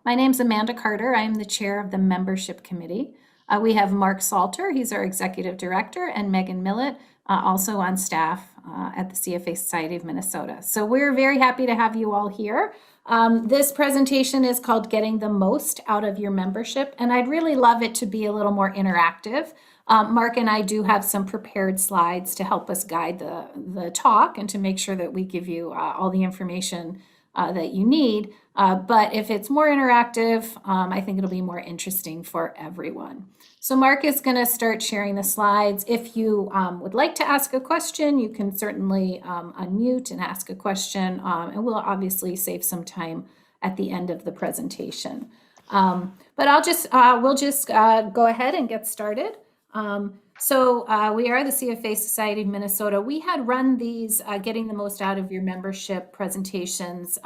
My name's Amanda Carter. I am the chair of the membership committee. We have Mark Salter, he's our executive director, and Megan Millett, also on staff at the CFA Society of Minnesota. So we're very happy to have you all here. This presentation is called Getting the Most Out of Your Membership, and I'd really love it to be a little more interactive. Mark and I do have some prepared slides to help us guide the talk and to make sure that we give you all the information that you need. But if it's more interactive, I think it'll be more interesting for everyone. So Mark is going to start sharing the slides. If you would like to ask a question, you can certainly unmute and ask a question, and we'll obviously save some time at the end of the presentation. But we'll just go ahead and get started. So we are the CFA Society of Minnesota. We had run these Getting the Most Out of Your Membership presentations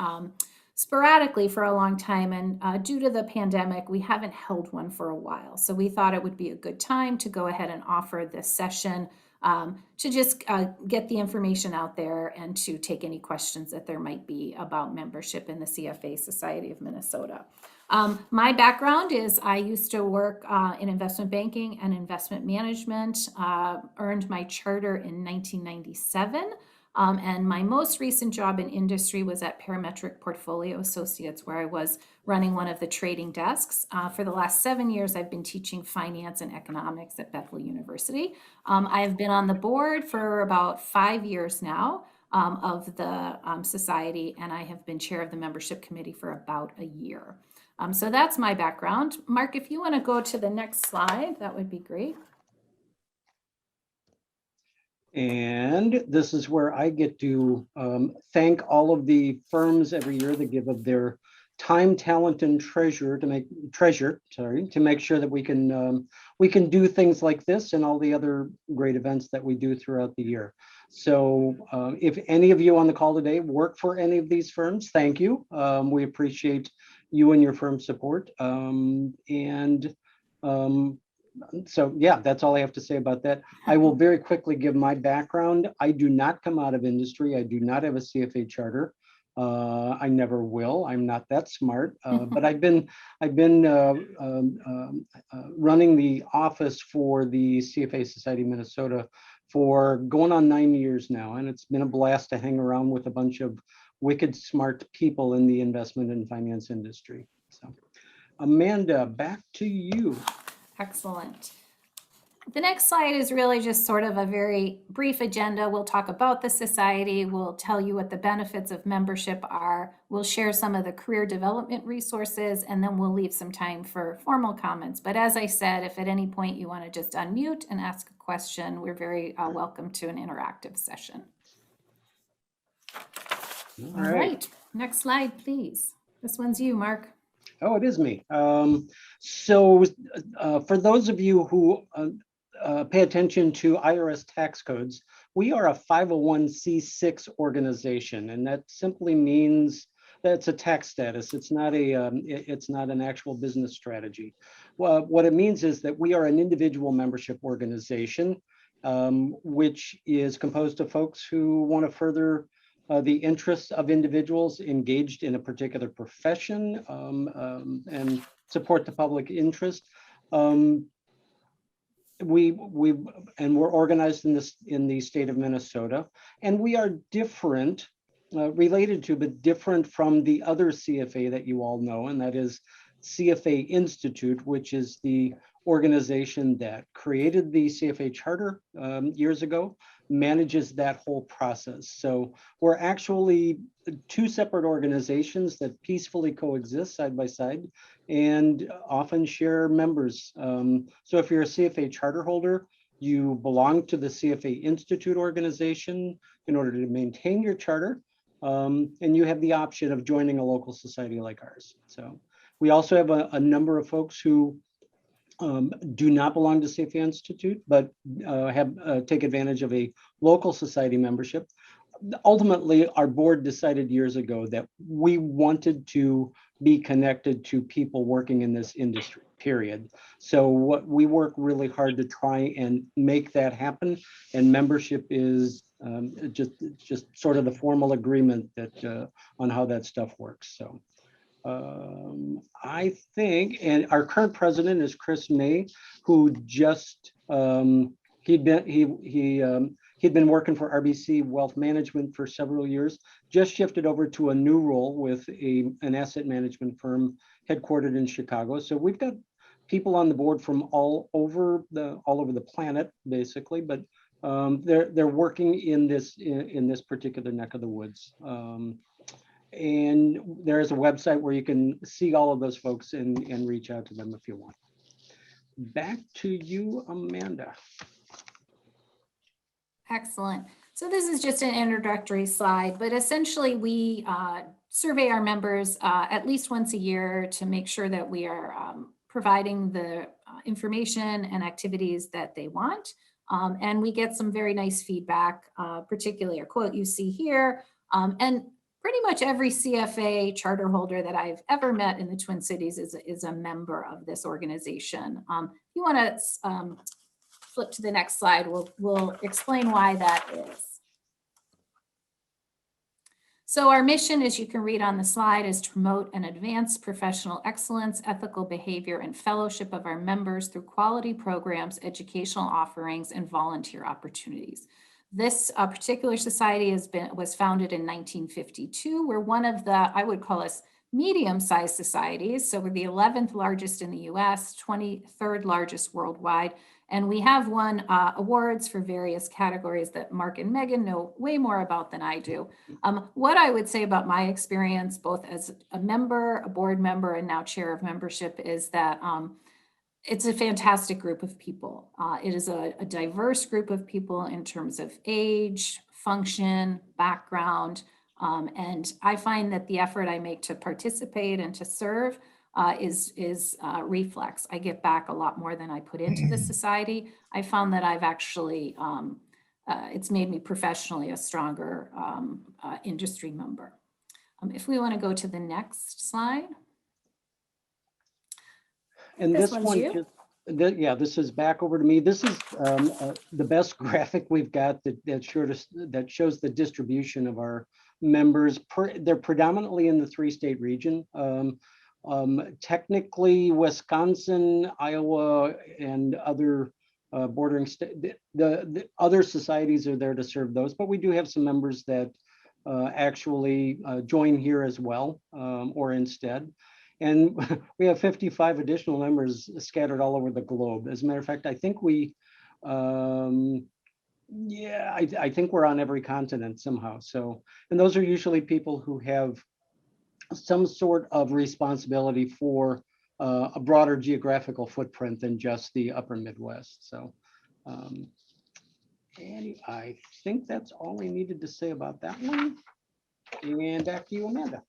sporadically for a long time, and due to the pandemic, we haven't held one for a while. So we thought it would be a good time to go ahead and offer this session to just get the information out there and to take any questions that there might be about membership in the CFA Society of Minnesota. My background is I used to work in investment banking and investment management, earned my charter in 1997. And my most recent job in industry was at Parametric Portfolio Associates, where I was running one of the trading desks. For the last 7 years, I've been teaching finance and economics at Bethel University. I have been on the board for about 5 years now of the society, and I have been chair of the membership committee for about a year. So that's my background. Mark, if you want to go to the next slide, that would be great. And this is where I get to thank all of the firms every year that give of their time, talent, and treasure to make sure that we can do things like this and all the other great events that we do throughout the year. So if any of you on the call today work for any of these firms, thank you. We appreciate you and your firm's support. So yeah, that's all I have to say about that. I will very quickly give my background. I do not come out of industry. I do not have a CFA charter. I never will. I'm not that smart. But I've been running the office for the CFA Society of Minnesota for going on 9 years now, and it's been a blast to hang around with a bunch of wicked smart people in the investment and finance industry. So, Amanda, back to you. Excellent. The next slide is really just sort of a very brief agenda. We'll talk about the society. We'll tell you what the benefits of membership are. We'll share some of the career development resources, and then we'll leave some time for formal comments. But as I said, if at any point you want to just unmute and ask a question, we're very welcome to an interactive session. All right. Next slide, please. This one's you, Mark. Oh, it is me. So for those of you who pay attention to Irs Tax Codes, we are a 501c6 organization, and that simply means that's a tax status. It's not an actual business strategy. Well, what it means is that we are an individual membership organization, which is composed of folks who want to further the interests of individuals engaged in a particular profession and support the public interest. We're organized in the state of Minnesota, and we are different, related to, but different from the other CFA that you all know, and that is CFA Institute, which is the organization that created the CFA charter years ago, manages that whole process. So we're actually two separate organizations that peacefully coexist side by side and often share members. So if you're a CFA charter holder, you belong to the CFA Institute organization in order to maintain your charter, and you have the option of joining a local society like ours. So we also have a number of folks who do not belong to CFA Institute, but take advantage of a local society membership. Ultimately, our board decided years ago that we wanted to be connected to people working in this industry, period. So we work really hard to try and make that happen, and membership is just sort of the formal agreement that on how that stuff works. So I think, and our current president is Chris May, who just he'd been working for RBC Wealth Management for several years, just shifted over to a new role with an asset management firm headquartered in Chicago. So we've got people on the board from all over the planet, basically, but they're working in this particular neck of the woods. And there is a website where you can see all of those folks and reach out to them if you want. Back to you, Amanda. Excellent. So this is just an introductory slide, but essentially we survey our members at least once a year to make sure that we are providing the information and activities that they want. And we get some very nice feedback, particularly a quote you see here. And pretty much every CFA charter holder that I've ever met in the Twin Cities is a member of this organization. If you want to flip to the next slide, we'll explain why that is. So our mission, as you can read on the slide, is to promote and advance professional excellence, ethical behavior, and fellowship of our members through quality programs, educational offerings, and volunteer opportunities. This particular society was founded in 1952. We're one of the, I would call us, medium-sized societies. So we're the 11th largest in the US, 23rd largest worldwide. And we have won awards for various categories that Mark and Megan know way more about than I do. What I would say about my experience, both as a member, a board member, and now chair of membership, is that it's a fantastic group of people. It is a diverse group of people in terms of age, function, background. And I find that the effort I make to participate and to serve is reflex. I get back a lot more than I put into the society. I found that I've actually, it's made me professionally a stronger industry member. If we want to go to the next slide. And this one, this is back over to me. This is the best graphic we've got that shows the distribution of our members. They're predominantly in the 3-state region. Technically, Wisconsin, Iowa, and other bordering states, the other societies are there to serve those, but we do have some members that actually join here as well, or instead. And we have 55 additional members scattered all over the globe. As a matter of fact, I think I think we're on every continent somehow. So, and those are usually people who have some sort of responsibility for a broader geographical footprint than just the upper Midwest. So, and I think that's all I needed to say about that one. And back to you, Amanda.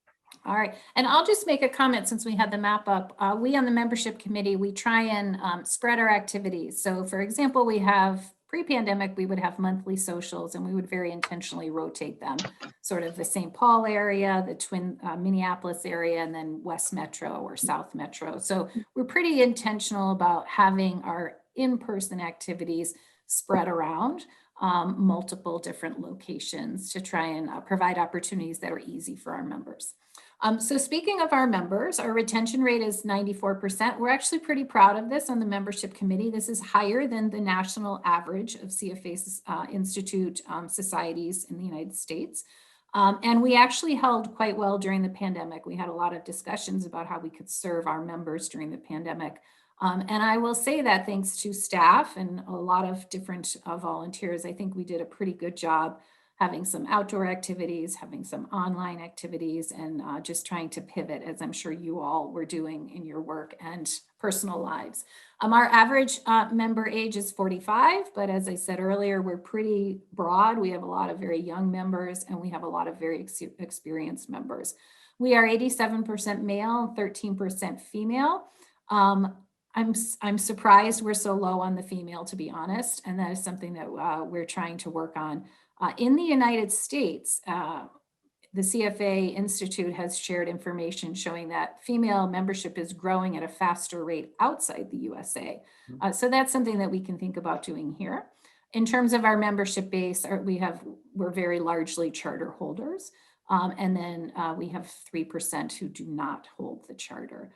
All right, and I'll just make a comment since we had the map up. We on the membership committee, we try and spread our activities. So for example, we have pre-pandemic, we would have monthly socials and we would very intentionally rotate them. Sort of the St. Paul area, the Twin Minneapolis area, and then West Metro or South Metro. So we're pretty intentional about having our in-person activities spread around multiple different locations to try and provide opportunities that are easy for our members. So speaking of our members, our retention rate is 94%. We're actually pretty proud of this on the membership committee. This is higher than the national average of CFA Institute societies in the United States. And we actually held quite well during the pandemic. We had a lot of discussions about how we could serve our members during the pandemic. And I will say that thanks to staff and a lot of different volunteers, I think we did a pretty good job having some outdoor activities, having some online activities, and just trying to pivot, as I'm sure you all were doing in your work and personal lives. Our average member age is 45, but as I said earlier, we're pretty broad. We have a lot of very young members, and we have a lot of very experienced members. We are 87% male, 13% female. I'm surprised we're so low on the female, to be honest, and that is something that we're trying to work on. In the United States, the CFA Institute has shared information showing that female membership is growing at a faster rate outside the USA. So that's something that we can think about doing here. In terms of our membership base, we're very largely charter holders. And then we have 3% who do not hold the charter.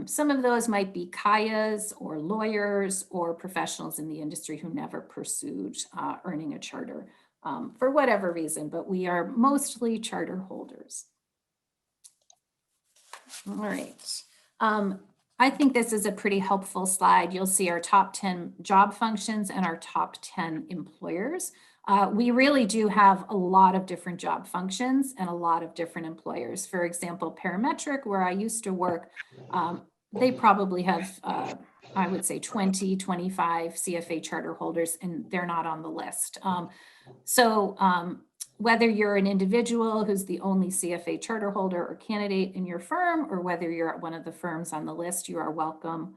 Some of those might be Kayas or lawyers or professionals in the industry who never pursued earning a charter for whatever reason, but we are mostly charter holders. All right. I think this is a pretty helpful slide. You'll see our top 10 job functions and our top 10 employers. We really do have a lot of different job functions and a lot of different employers. For example, parametric, where I used to work, they probably have, I would say 20, 25 CFA charter holders, and they're not on the list. Whether you're an individual who's the only CFA charter holder or candidate in your firm, or whether you're at one of the firms on the list, you are welcome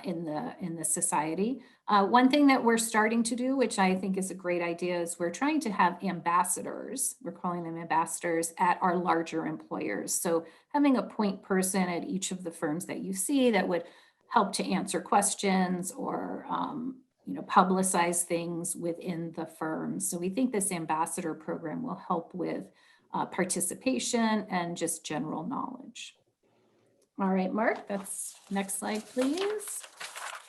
in the society. One thing that we're starting to do, which I think is a great idea, is we're trying to have ambassadors, we're calling them ambassadors, at our larger employers. So having a point person at each of the firms that you see that would help to answer questions or publicize things within the firm. So we think this ambassador program will help with participation and just general knowledge. All right, Mark, that's next slide, please.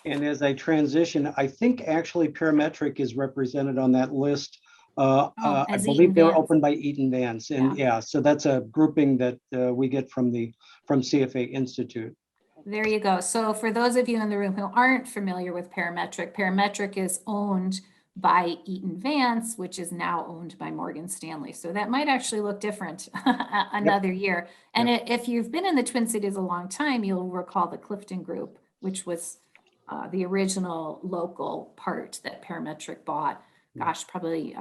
And as I transition, I think actually parametric is represented on that list. I believe they're opened by Eaton Vance. And yeah, so that's a grouping that we get from CFA Institute. There you go. So for those of you in the room who aren't familiar with parametric, parametric is owned by Eaton Vance, which is now owned by Morgan Stanley. So that might actually look different another year. And if you've been in the Twin Cities a long time, you'll recall the Clifton Group, which was the original local part that parametric bought, gosh, probably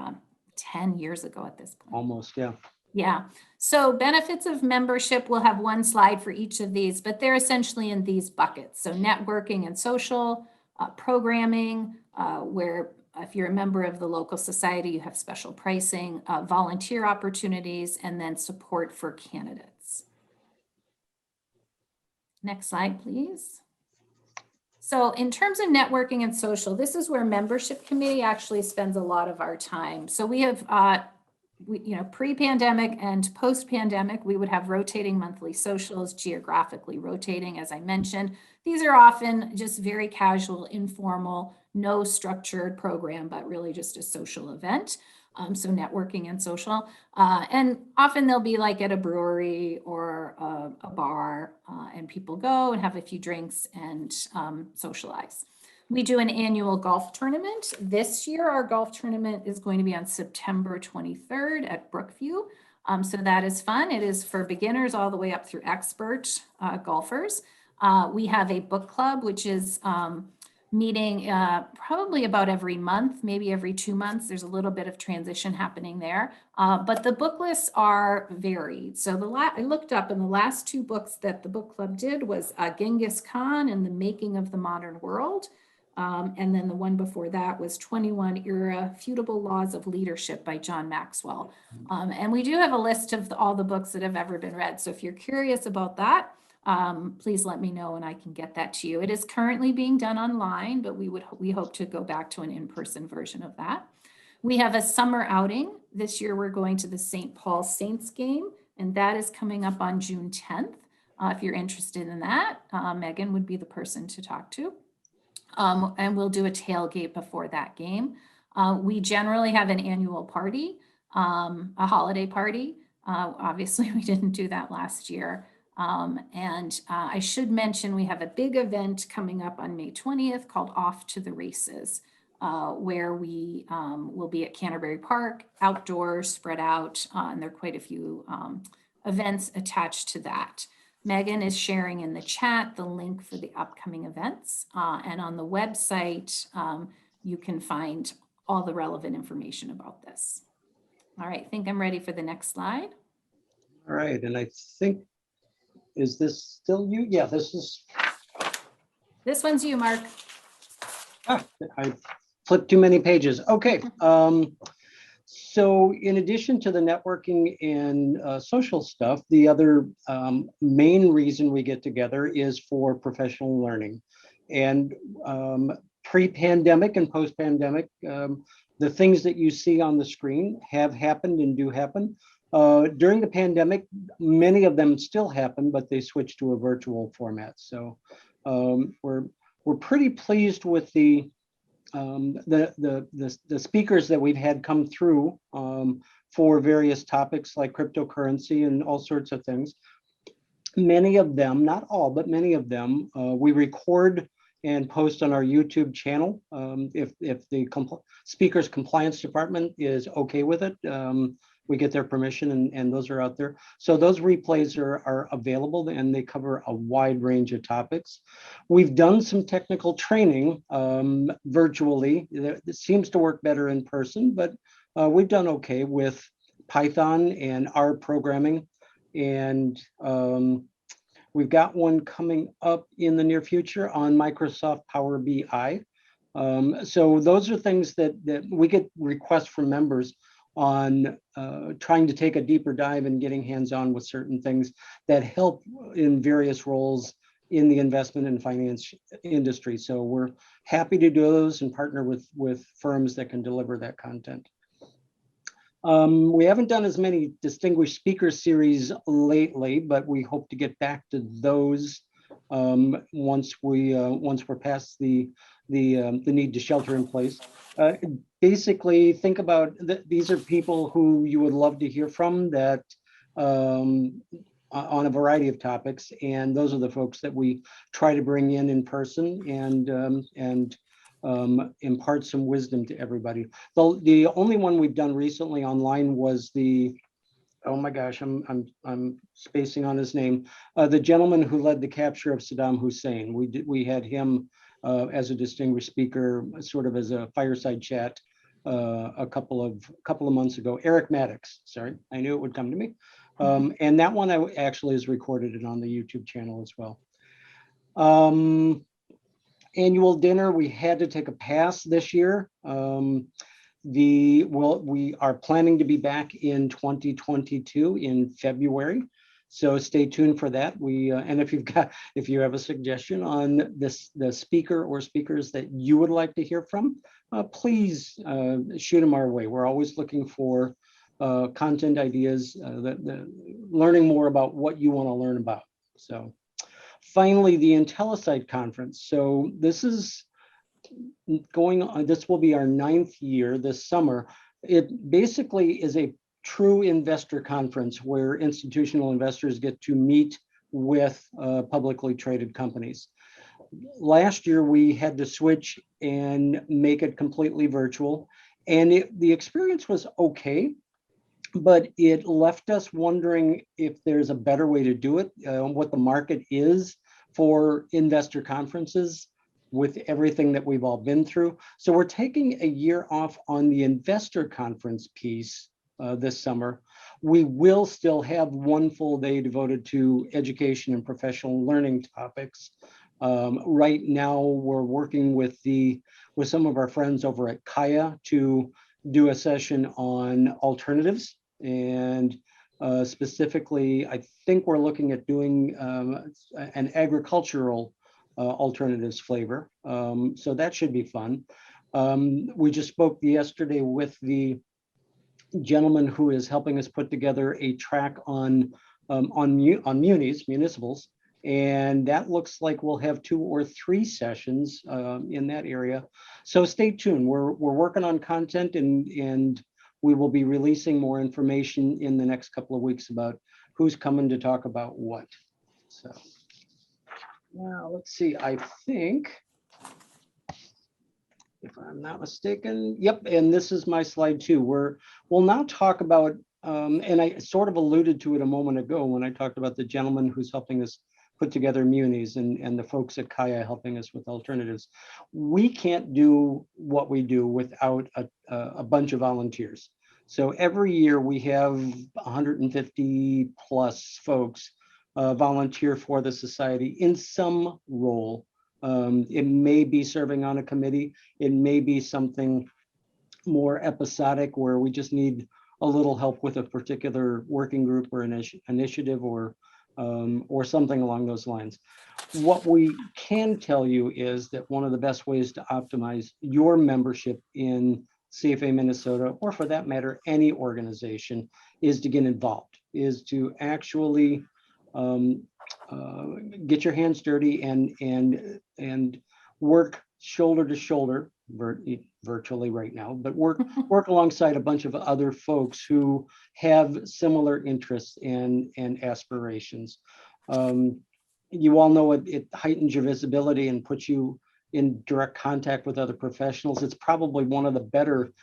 10 years ago at this point. Almost, yeah. Yeah. So benefits of membership, we'll have one slide for each of these, but they're essentially in these buckets. So networking and social, programming, where if you're a member of the local society, you have special pricing, volunteer opportunities, and then support for candidates. Next slide, please. So in terms of networking and social, this is where membership committee actually spends a lot of our time. So we have pre-pandemic and post-pandemic, we would have rotating monthly socials, geographically rotating, as I mentioned. These are often just very casual, informal, no structured program, but really just a social event. So networking and social. And often they'll be like at a brewery or a bar, and people go and have a few drinks and socialize. We do an annual golf tournament. This year, our golf tournament is going to be on September 23rd at Brookview. So that is fun. It is for beginners all the way up through expert golfers. We have a book club, which is meeting probably about every month, maybe every 2 months. There's a little bit of transition happening there. But the book lists are varied. So I looked up, and the last 2 books that the book club did was Genghis Khan and the Making of the Modern World. And then the one before that was 21 Irrefutable Laws of Leadership by John Maxwell. And we do have a list of all the books that have ever been read. So if you're curious about that, please let me know and I can get that to you. It is currently being done online, but we hope to go back to an in-person version of that. We have a summer outing. This year we're going to the St. Paul Saints game, and that is coming up on June 10th. If you're interested in that, Megan would be the person to talk to. And we'll do a tailgate before that game. We generally have an annual party, a holiday party. Obviously, we didn't do that last year. And I should mention we have a big event coming up on May 20th called Off to the Races, where we will be at Canterbury Park, outdoors, spread out, and there are quite a few events attached to that. Megan is sharing in the chat the link for the upcoming events, and on the website, you can find all the relevant information about this. All right, I think I'm ready for the next slide. All right, and I think, is this still you? Yeah, this one's you, Mark. I flipped too many pages. Okay. So in addition to the networking and social stuff, the other main reason we get together is for professional learning. And pre-pandemic and post-pandemic, The things that you see on the screen have happened and do happen. During the pandemic, many of them still happen, but they switched to a virtual format. So we're pretty pleased with the speakers that we've had come through for various topics like cryptocurrency and all sorts of things. Many of them, not all, but many of them, we record and post on our YouTube channel. If the speaker's compliance department is okay with it, we get their permission, and those are out there. So those replays are available, and they cover a wide range of topics. We've done some technical training virtually. It seems to work better in person, but we've done okay with Python and R programming. And we've got one coming up in the near future on Microsoft Power BI. So those are things that we get requests from members on trying to take a deeper dive and getting hands-on with certain things that help in various roles in the investment and finance industry. So we're happy to do those and partner with firms that can deliver that content. We haven't done as many distinguished speaker series lately, but we hope to get back to those once we're past the need to shelter in place. Basically, think about these are people who you would love to hear from that on a variety of topics, and those are the folks that we try to bring in person and impart some wisdom to everybody. The only one we've done recently online was oh my gosh, I'm spacing on his name. The gentleman who led the capture of Saddam Hussein. We had him as a distinguished speaker, sort of as a fireside chat a couple of months ago. Eric Maddox, sorry, I knew it would come to me. And that one actually is recorded and on the YouTube channel as well. Annual dinner, we had to take a pass this year. We are planning to be back in 2022 in February, so stay tuned for that. And if you have a suggestion on the speaker or speakers that you would like to hear from, please shoot them our way. We're always looking for content ideas, learning more about what you want to learn about. So finally, the Intelliside Conference. So this is going on, this will be our 9th year this summer. It basically is a true investor conference where institutional investors get to meet with publicly traded companies. Last year, we had to switch and make it completely virtual, and the experience was okay, but it left us wondering if there's a better way to do it, what the market is for investor conferences with everything that we've all been through. So we're taking a year off on the investor conference piece this summer. We will still have one full day devoted to education and professional learning topics. Right now, we're working with some of our friends over at Kaya to do a session on alternatives, and specifically, I think we're looking at doing an agricultural alternatives flavor. So that should be fun. We just spoke yesterday with the gentleman who is helping us put together a track on municipals, and that looks like we'll have 2 or 3 sessions in that area. So stay tuned. We're working on content, and we will be releasing more information in the next couple of weeks about who's coming to talk about what. So now let's see, I think, if I'm not mistaken, yep, and this is my slide too. We'll now talk about, and I sort of alluded to it a moment ago when I talked about the gentleman who's helping us put together munis and the folks at Kaya helping us with alternatives. We can't do what we do without a bunch of volunteers. So every year we have 150 plus folks volunteer for the society in some role. It may be serving on a committee. It may be something more episodic where we just need a little help with a particular working group or initiative or something along those lines. What we can tell you is that one of the best ways to optimize your membership in CFA Minnesota, or for that matter, any organization, is to get involved, is to actually get your hands dirty and work shoulder to shoulder, virtually right now, but work alongside a bunch of other folks who have similar interests and aspirations. You all know it heightens your visibility and puts you in direct contact with other professionals. It's probably one of the better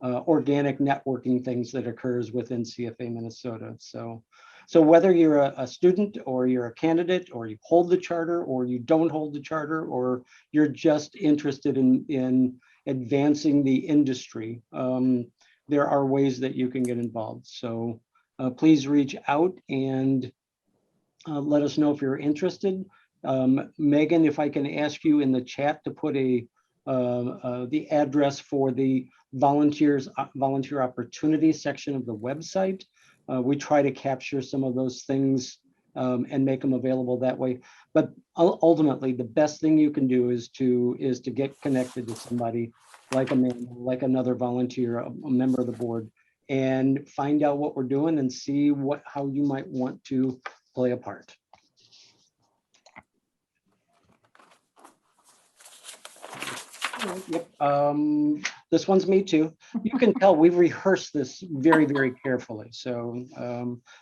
organic networking things that occurs within CFA Minnesota. So whether you're a student or you're a candidate or you hold the charter or you don't hold the charter or you're just interested in advancing the industry, there are ways that you can get involved. So please reach out and let us know if you're interested. Megan, if I can ask you in the chat to put the address for the volunteer opportunity section of the website. We try to capture some of those things and make them available that way. But ultimately, the best thing you can do is to get connected to somebody like like another volunteer, a member of the board, and find out what we're doing and see how you might want to play a part. Yep. This one's me too. You can tell we've rehearsed this very, very carefully. So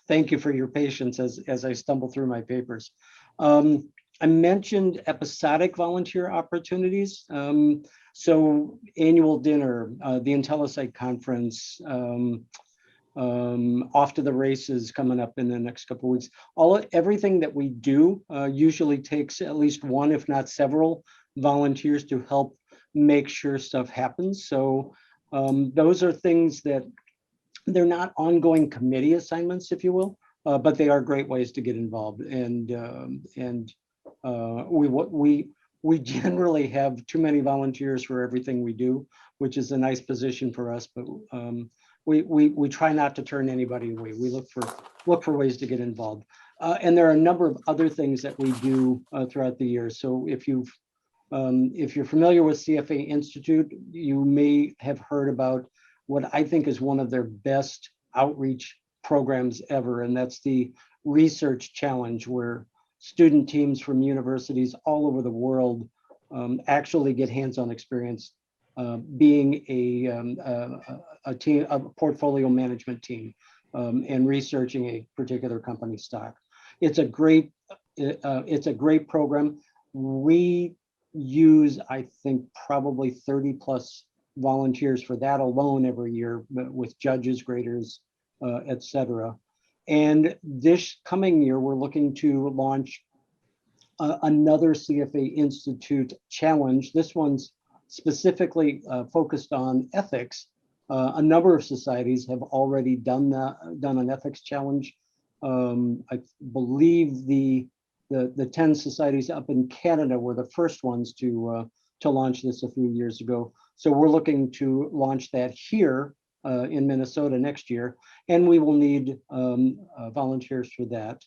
thank you for your patience as I stumble through my papers. I mentioned episodic volunteer opportunities. So annual dinner, the Intelliside Conference, off to the races coming up in the next couple of weeks. Everything that we do usually takes at least one, if not several, volunteers to help make sure stuff happens. So those are things that they're not ongoing committee assignments, if you will, but they are great ways to get involved. And we generally have too many volunteers for everything we do, which is a nice position for us. But we try not to turn anybody away. We look for ways to get involved. And there are a number of other things that we do throughout the year. So if you're familiar with CFA Institute, you may have heard about what I think is one of their best outreach programs ever, and that's the Research Challenge, where student teams from universities all over the world actually get hands-on experience being a portfolio management team and researching a particular company stock. It's a great program. We use, I think, probably 30 plus volunteers for that alone every year, with judges, graders, et cetera. And this coming year, we're looking to launch another CFA Institute challenge. This one's specifically focused on ethics. A number of societies have already done an ethics challenge. I believe the 10 societies up in Canada were the first ones to launch this a few years ago. So we're looking to launch that here in Minnesota next year, and we will need volunteers for that.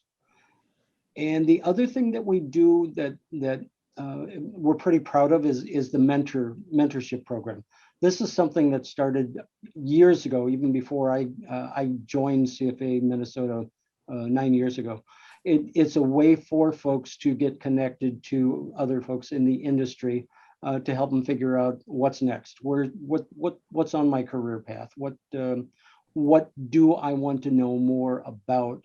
And the other thing that we do that we're pretty proud of is the mentorship program. This is something that started years ago, even before I joined CFA Minnesota 9 years ago. It's a way for folks to get connected to other folks in the industry to help them figure out what's next, what's on my career path, what do I want to know more about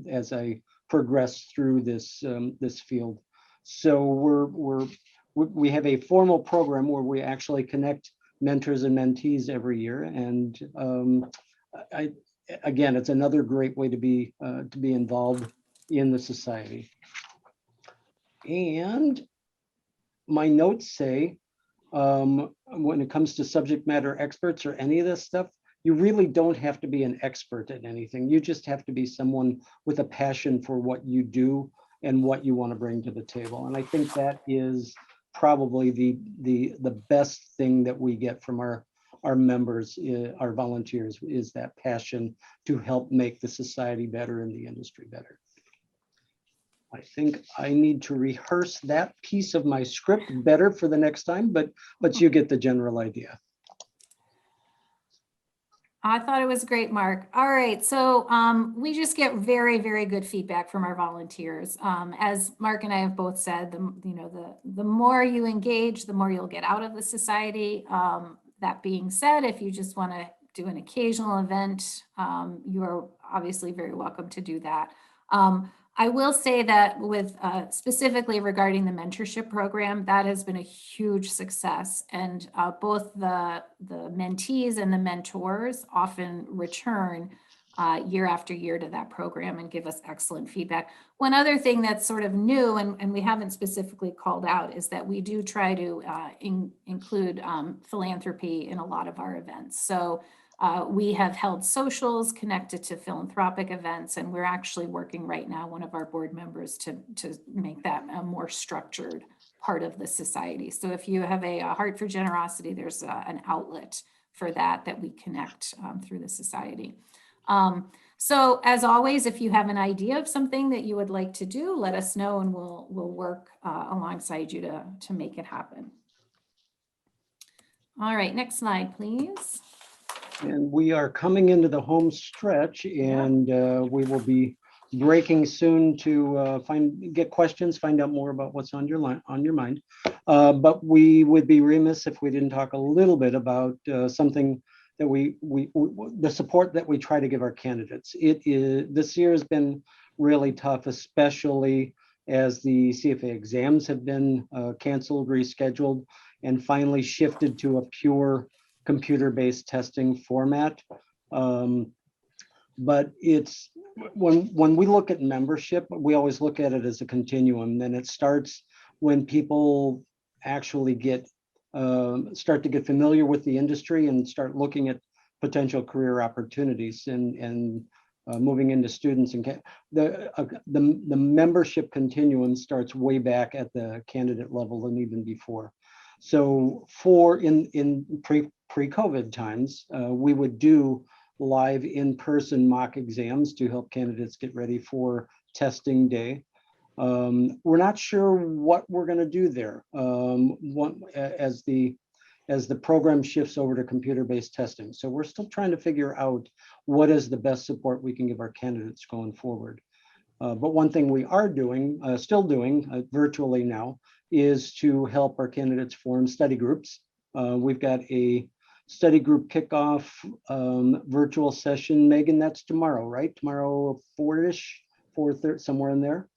as I progress through this field. So we have a formal program where we actually connect mentors and mentees every year, and again, it's another great way to be involved in the society. And my notes say, when it comes to subject matter experts or any of this stuff, you really don't have to be an expert at anything. You just have to be someone with a passion for what you do and what you want to bring to the table. And I think that is probably the best thing that we get from our members, our volunteers, is that passion to help make the society better and the industry better. I think I need to rehearse that piece of my script better for the next time, but you get the general idea. I thought it was great, Mark. All right, so we just get very, very good feedback from our volunteers. As Mark and I have both said, the more you engage, the more you'll get out of the society. That being said, if you just want to do an occasional event, you are obviously very welcome to do that. I will say that with specifically regarding the mentorship program, that has been a huge success. And both the mentees and the mentors often return year after year to that program and give us excellent feedback. One other thing that's sort of new, and we haven't specifically called out, is that we do try to include philanthropy in a lot of our events. So we have held socials connected to philanthropic events, and we're actually working right now, one of our board members, to make that a more structured part of the society. So if you have a heart for generosity, there's an outlet for that we connect through the society. So as always, if you have an idea of something that you would like to do, let us know and we'll work alongside you to make it happen. All right, next slide, please. And we are coming into the home stretch, and we will be breaking soon to get questions, find out more about what's on your mind. But we would be remiss if we didn't talk a little bit about something that the support that we try to give our candidates. This year has been really tough, especially as the CFA exams have been canceled, rescheduled, and finally shifted to a pure computer-based testing format. But it's when we look at membership, we always look at it as a continuum. Then it starts when people actually start to get familiar with the industry and start looking at potential career opportunities and moving into students. And the membership continuum starts way back at the candidate level and even before. So in pre-COVID times, we would do live in-person mock exams to help candidates get ready for testing day. We're not sure what we're going to do there as the program shifts over to computer-based testing. So we're still trying to figure out what is the best support we can give our candidates going forward. But one thing we are still doing virtually now, is to help our candidates form study groups. We've got a study group kickoff virtual session. Megan, that's tomorrow, right? Tomorrow, 4-ish, 4:30, somewhere in there.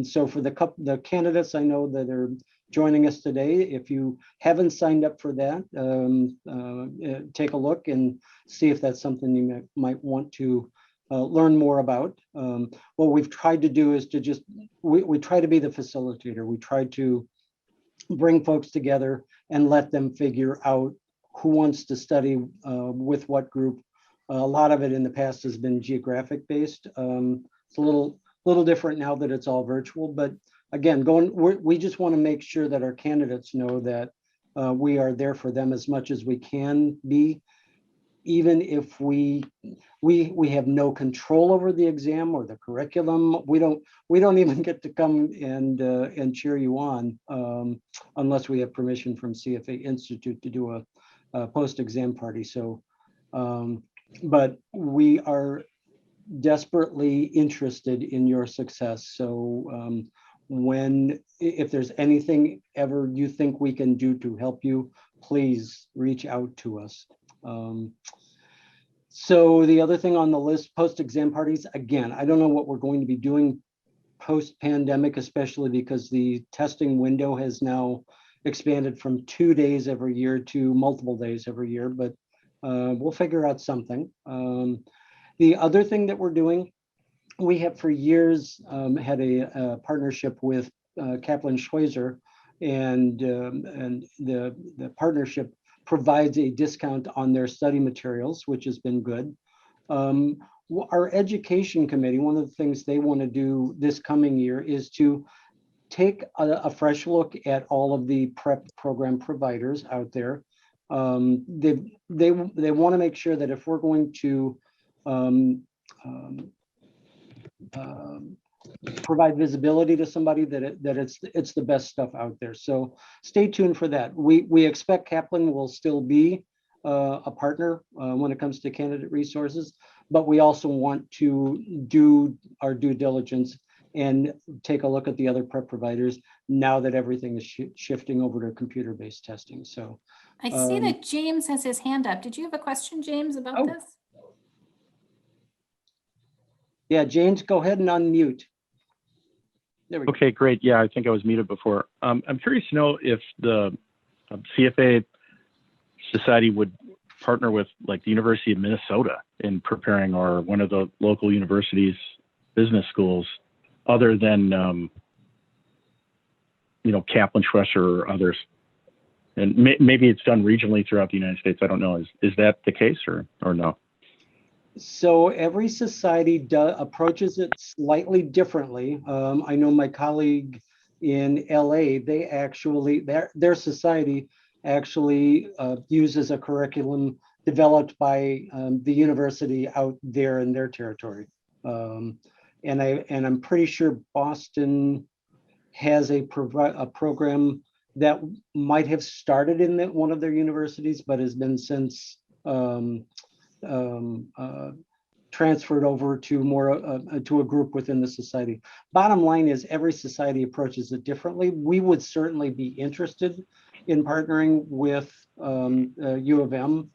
So for the candidates I know that are joining us today, if you haven't signed up for that, take a look and see if that's something you might want to learn more about. What we've tried to do is to we try to be the facilitator. We try to bring folks together and let them figure out who wants to study with what group. A lot of it in the past has been geographic based. It's a little different now that it's all virtual, but again, we just want to make sure that our candidates know that we are there for them as much as we can be, even if we have no control over the exam or the curriculum. We don't even get to come and cheer you on unless we have permission from CFA Institute to do a post-exam party. So, but we are desperately interested in your success. So if there's anything ever you think we can do to help you, please reach out to us. So the other thing on the list, post-exam parties, again, I don't know what we're going to be doing post-pandemic, especially because the testing window has now expanded from 2 days every year to multiple days every year, but we'll figure out something. The other thing that we're doing, we have for years had a partnership with Kaplan Schweizer, and the partnership provides a discount on their study materials, which has been good. Our education committee, one of the things they want to do this coming year is to take a fresh look at all of the prep program providers out there. They want to make sure that if we're going to provide visibility to somebody, that it's the best stuff out there. So stay tuned for that. We expect Kaplan will still be a partner when it comes to candidate resources, but we also want to do our due diligence and take a look at the other prep providers now that everything is shifting over to computer-based testing. So I see that James has his hand up. Did you have a question, James, about this? Yeah, James, go ahead and unmute. There we go. Okay, great. Yeah, I think I was muted before. I'm curious to know if the CFA Society would partner with like the University of Minnesota in preparing, or one of the local universities, business schools, other than, Kaplan, Schwesser, or others. And maybe it's done regionally throughout the United States. I don't know. Is that the case or no? So every society approaches it slightly differently. I know my colleague in LA, they actually, their society actually uses a curriculum developed by the university out there in their territory. And I'm pretty sure Boston has a program that might have started in one of their universities, but has been since transferred over to more to a group within the society. Bottom line is every society approaches it differently. We would certainly be interested in partnering with U of M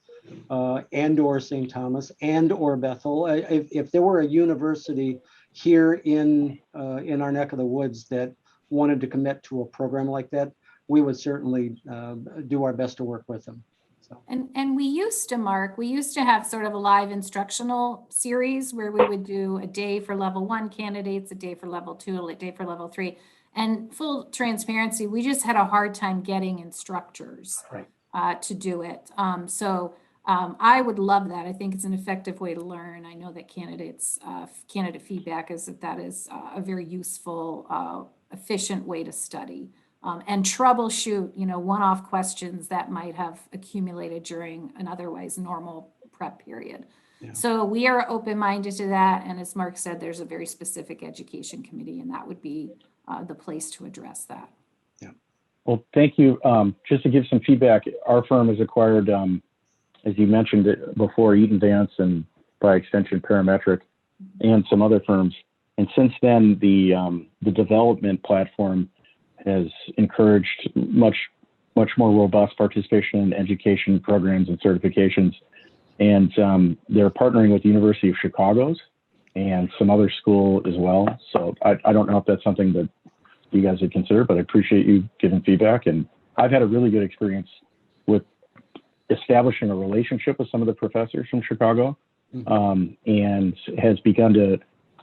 and or St. Thomas and or Bethel. If there were a university here in our neck of the woods that wanted to commit to a program like that, we would certainly do our best to work with them. So. And we used to, Mark, we used to have sort of a live instructional series where we would do a day for level 1 candidates, a day for level 2, a day for level 3. And full transparency, we just had a hard time getting instructors to do it. So I would love that. I think it's an effective way to learn. I know that candidate feedback is that is a very useful, efficient way to study. And troubleshoot, one-off questions that might have accumulated during an otherwise normal prep period. Yeah. So we are open-minded to that. And as Mark said, there's a very specific education committee, and that would be the place to address that. Yeah. Well, thank you. Just to give some feedback, our firm has acquired, as you mentioned before, Eaton Vance and by extension Parametric, and some other firms. And since then, the development platform has encouraged much more robust participation in education programs and certifications. And they're partnering with the University of Chicago's and some other school as well. So I don't know if that's something that you guys would consider, but I appreciate you giving feedback. And I've had a really good experience with establishing a relationship with some of the professors from Chicago, and has begun to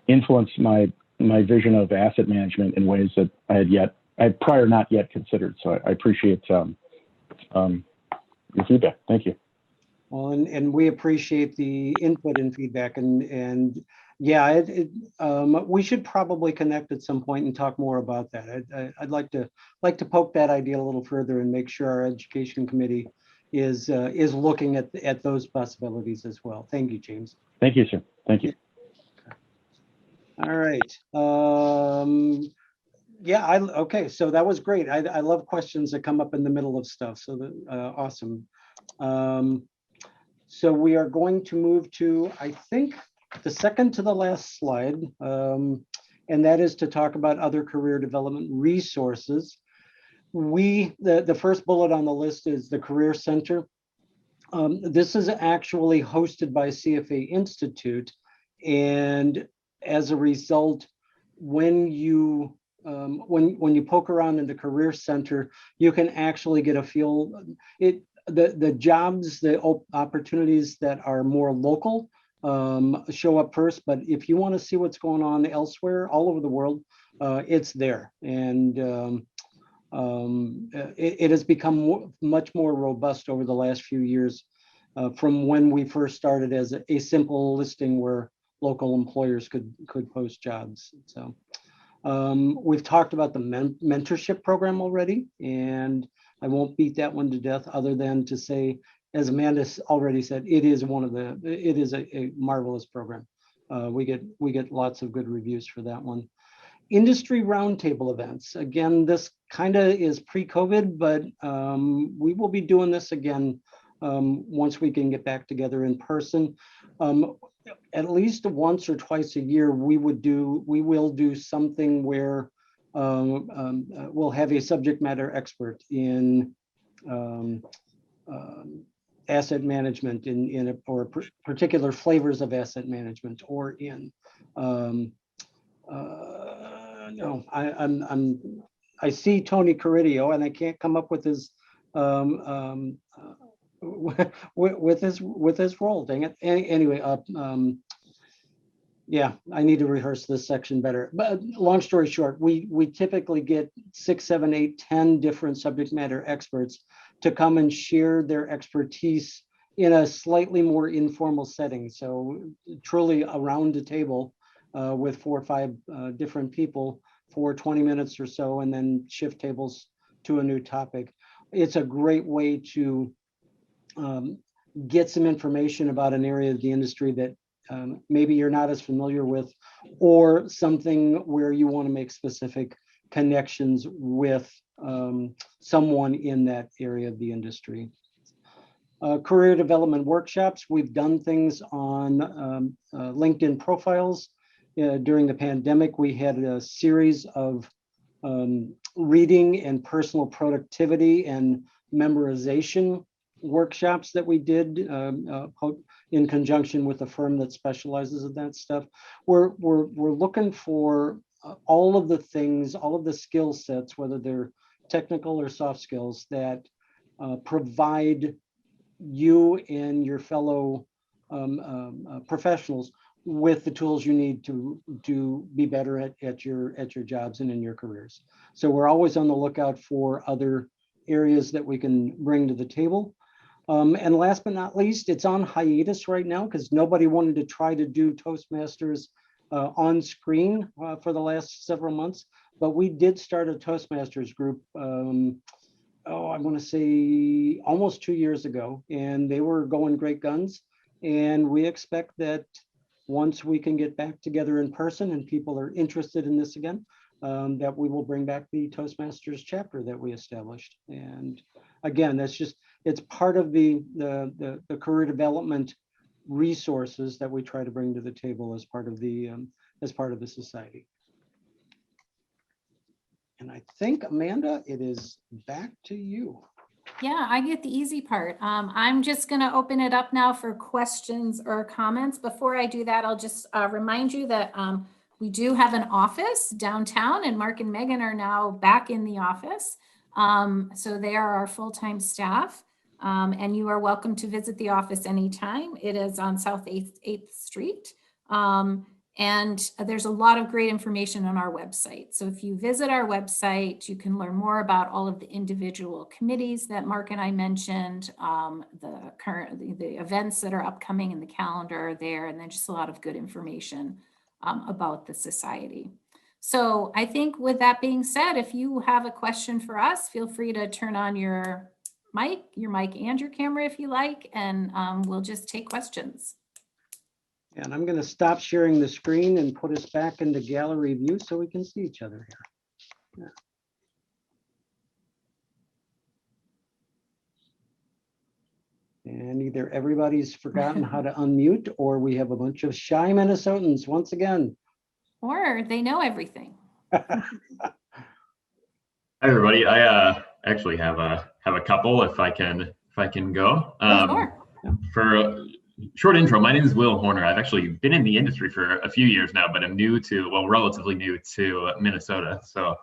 influence my vision of asset management in ways that I had prior not yet considered. So I appreciate your feedback. Thank you. Well, and we appreciate the input and feedback, and yeah, we should probably connect at some point and talk more about that. I'd like to poke that idea a little further and make sure our education committee is looking at those possibilities as well. Thank you, James. Thank you, sir. Thank you. All right. Yeah, okay, so that was great. I love questions that come up in the middle of stuff, so awesome. So we are going to move to, I think, the second to the last slide, and that is to talk about other career development resources. The first bullet on the list is the Career Center. This is actually hosted by CFA Institute, and as a result, when you poke around in the Career Center, you can actually get a feel. The jobs, the opportunities that are more local show up first, but if you want to see what's going on elsewhere, all over the world, it's there. And it has become much more robust over the last few years from when we first started as a simple listing where local employers could post jobs. So we've talked about the mentorship program already, and I won't beat that one to death other than to say, as Amanda already said, it is a marvelous program. We get lots of good reviews for that one. Industry roundtable events. Again, this kind of is pre-COVID, but we will be doing this again once we can get back together in person. At least once or twice a year, we will do something where we'll have a subject matter expert in asset management or particular flavors of asset management, or in no, I see Tony Caridio and I can't come up with his with his role. Dang it. Anyway, yeah, I need to rehearse this section better. But long story short, we typically get 6, 7, 8, 10 different subject matter experts to come and share their expertise in a slightly more informal setting. So truly around the table with 4 or 5 different people for 20 minutes or so, and then shift tables to a new topic. It's a great way to get some information about an area of the industry that maybe you're not as familiar with, or something where you want to make specific connections with someone in that area of the industry. Career development workshops. We've done things on LinkedIn profiles. During the pandemic, we had a series of reading and personal productivity and memorization workshops that we did in conjunction with a firm that specializes in that stuff. We're looking for all of the things, all of the skill sets, whether they're technical or soft skills, that provide you and your fellow professionals with the tools you need to be better at your jobs and in your careers. So we're always on the lookout for other areas that we can bring to the table. And last but not least, it's on hiatus right now because nobody wanted to try to do Toastmasters on screen for the last several months. But we did start a Toastmasters group, I want to say almost 2 years ago, and they were going great guns. And we expect that once we can get back together in person and people are interested in this again, that we will bring back the Toastmasters chapter that we established. And again, that's just, it's part of the career development resources that we try to bring to the table as part of the society. And I think, Amanda, it is back to you. Yeah, I get the easy part. I'm just going to open it up now for questions or comments. Before I do that, I'll just remind you that we do have an office downtown, and Mark and Megan are now back in the office. So they are our full-time staff, and you are welcome to visit the office anytime. It is on South 8th Street. And there's a lot of great information on our website. So if you visit our website, you can learn more about all of the individual committees that Mark and I mentioned, the events that are upcoming in the calendar are there, and then just a lot of good information about the society. So I think with that being said, if you have a question for us, feel free to turn on your mic and your camera if you like, and we'll just take questions. And I'm going to stop sharing the screen and put us back into gallery view so we can see each other here. Yeah. And either everybody's forgotten how to unmute, or we have a bunch of shy Minnesotans once again. Or they know everything. Hi everybody. I actually have a couple if I can go. For short intro, my name is Will Horner. I've actually been in the industry for a few years now, but I'm relatively new to Minnesota. So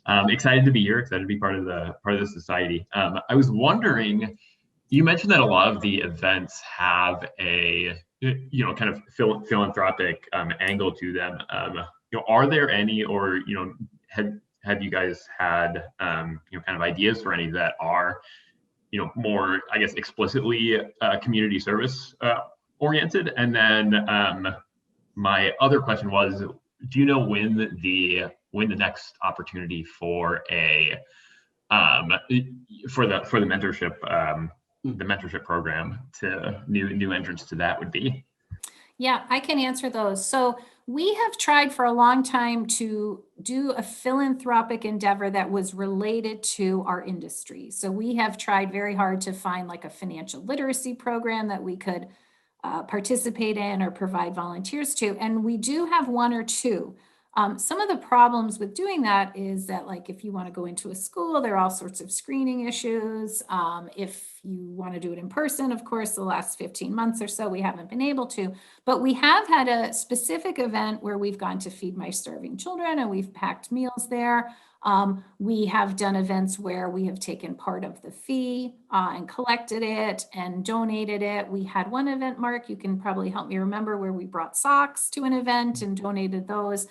I'm excited to be here, excited to be part of the society. I was wondering, you mentioned that a lot of the events have a kind of philanthropic angle to them. Are there any, or have you guys had kind of ideas for any that are more, I guess, explicitly community service oriented? And then my other question was, do you know when the next opportunity for the mentorship program to new entrants to that would be? Yeah, I can answer those. So we have tried for a long time to do a philanthropic endeavor that was related to our industry. So we have tried very hard to find like a financial literacy program that we could participate in or provide volunteers to. And we do have one or two. Some of the problems with doing that is that, like, if you want to go into a school, there are all sorts of screening issues. If you want to do it in person, of course, the last 15 months or so, we haven't been able to. But we have had a specific event where we've gone to Feed My Starving Children and we've packed meals there. We have done events where we have taken part of the fee and collected it and donated it. We had one event, Mark, you can probably help me remember, where we brought socks to an event and donated those.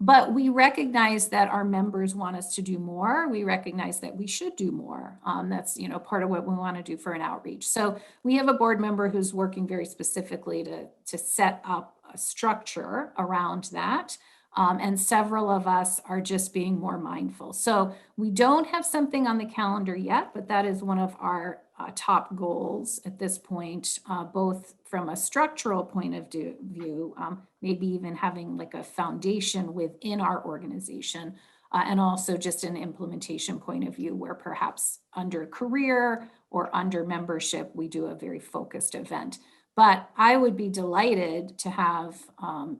But we recognize that our members want us to do more. We recognize that we should do more. That's, part of what we want to do for an outreach. So we have a board member who's working very specifically to set up a structure around that. And several of us are just being more mindful. So we don't have something on the calendar yet, but that is one of our top goals at this point, both from a structural point of view, maybe even having like a foundation within our organization, and also just an implementation point of view where perhaps under career or under membership, we do a very focused event. But I would be delighted to have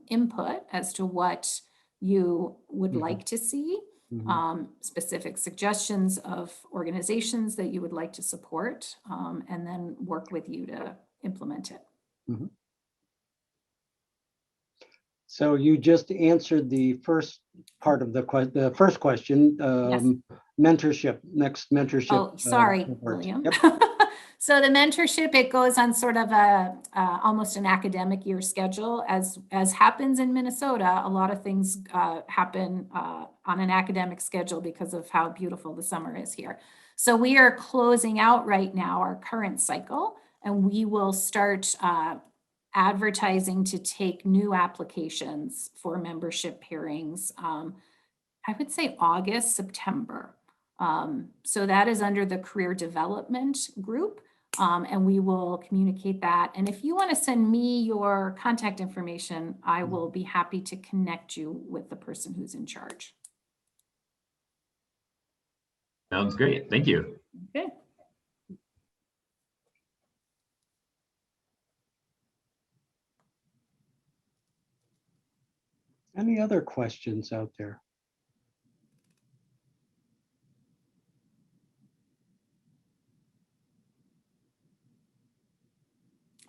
input as to what you would like to see, specific suggestions of organizations that you would like to support, and then work with you to implement it. So you just answered the first part of the first question, Yes. mentorship, next mentorship. Oh, sorry, William. Yep. So the mentorship, it goes on sort of a almost an academic year schedule. As happens in Minnesota, a lot of things happen on an academic schedule because of how beautiful the summer is here. So we are closing out right now our current cycle, and we will start advertising to take new applications for membership pairings. I would say August, September. So that is under the career development group. And we will communicate that. And if you want to send me your contact information, I will be happy to connect you with the person who's in charge. Sounds great. Thank you. Okay. Any other questions out there?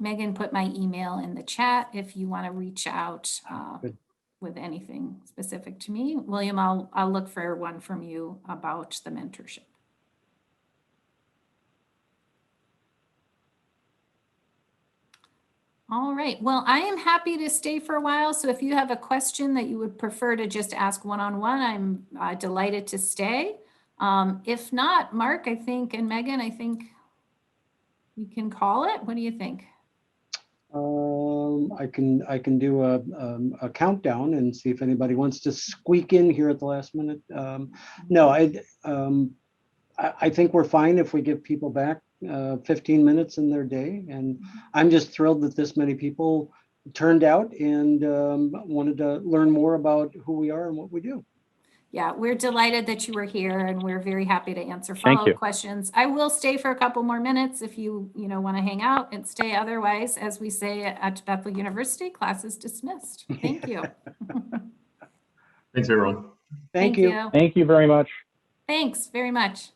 Megan put my email in the chat if you want to reach out Good. with anything specific to me. William, I'll look for one from you about the mentorship. All right. Well, I am happy to stay for a while. So if you have a question that you would prefer to just ask one-on-one, I'm delighted to stay. If not, Mark, I think, and Megan, I think we can call it. What do you think? I can do a countdown and see if anybody wants to squeak in here at the last minute. No, I think we're fine if we give people back 15 minutes in their day. And I'm just thrilled that this many people turned out and wanted to learn more about who we are and what we do. Yeah, we're delighted that you were here, and we're very happy to answer follow-up questions. I will stay for a couple more minutes if you want to hang out and stay. Otherwise, as we say at Bethel University, class is dismissed. Thank you. Thanks, everyone. Thank you. Thank you very much. Thanks very much.